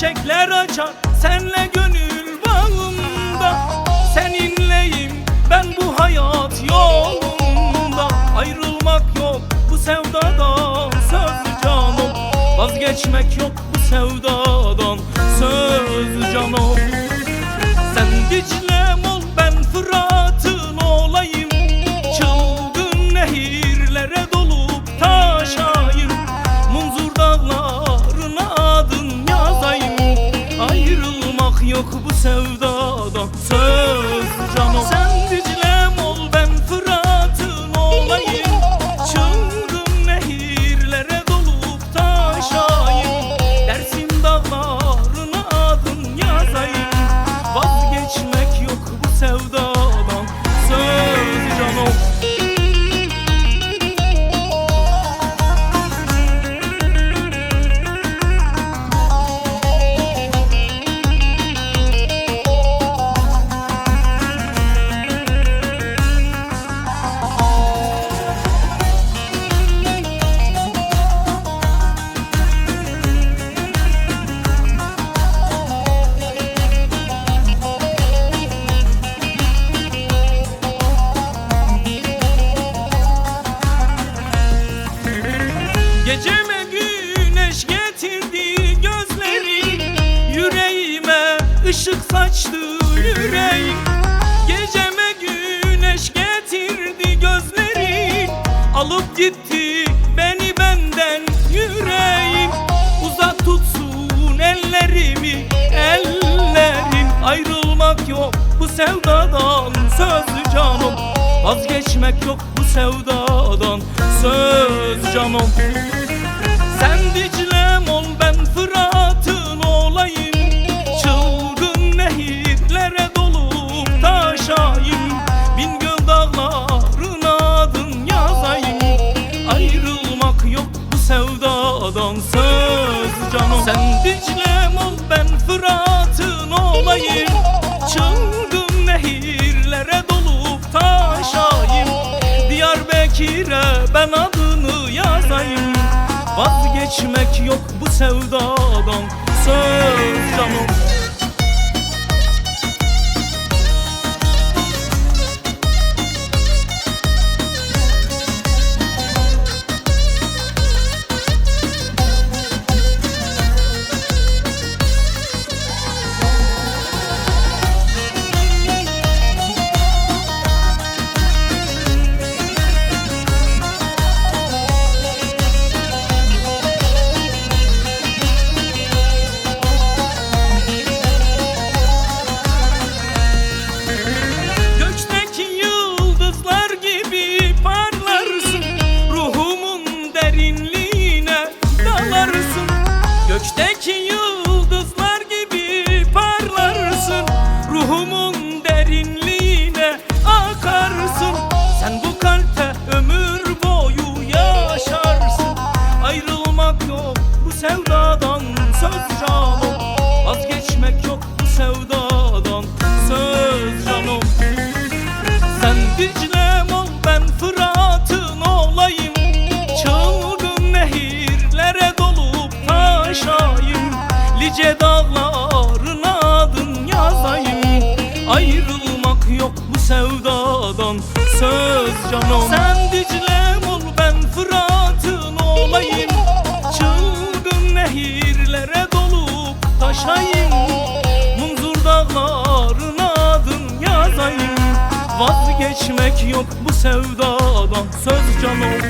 çiçekler açar senle gönül bağımda. Seninleyim ben bu hayat yolunda. Ayrılmak yok bu sevdadan söz canım. Vazgeçmek yok bu sevdadan söz canım. Sen Dicle'm ol ben Fırat'ın olayım. Çılgın nehirlere dolup taşayım. Munzur dağlarına adın yazayım. Ayrılmak yok bu sevdadan söz canım. Sen Dicle'm ol ben Fırat'ın olayım. Çılgın nehirlere dolup taşayım. Dersim dağlarına adın yazayım. Vazgeçmek yok bu sevdadan söz canım. Geceme güneş getirdi gözleri, yüreğime ışık saçtı yüreğim. Geceme güneş getirdi gözleri, alıp gitti beni benden yüreğim. Uzak tutsun ellerimi ellerim. Ayrılmak yok bu sevdadan söz canım. Vazgeçmek yok bu sevdadan söz canım. Sen Dicle'm ol ben Fırat'ın olayım. Çılgın nehirlere dolup taşayım. Bingöl dağlarına adın yazayım. Ayrılmak yok bu sevdadan söz canım. Sen Dicle'm ol ben Fırat'ın olayım. Çılgın nehirlere dolup taşayım. Diyarbakır'a ben adını yazayım. Vazgeçmek yok bu sevdadan söz canım. Gökteki yıldızlar gibi parlarsın. Ruhumun derinliğine akarsın. Sen bu kalpte ömür boyu yaşarsın. Ayrılmak yok bu sevdadan söz canım. Vazgeçmek yok bu sevdadan söz canım. Sen Dicle'm ol ben Fırat'ın olayım. Çılgın nehirlere dolup taşayım. Lice dağlarına adın yazayım. Ayrılmak yok bu sevdadan söz canım. Sen Dicle'm ol ben Fırat'ın olayım. Çılgın nehirlere dolup taşayım. Munzur dağlarına adın yazayım. Vazgeçmek yok bu sevdadan söz canım.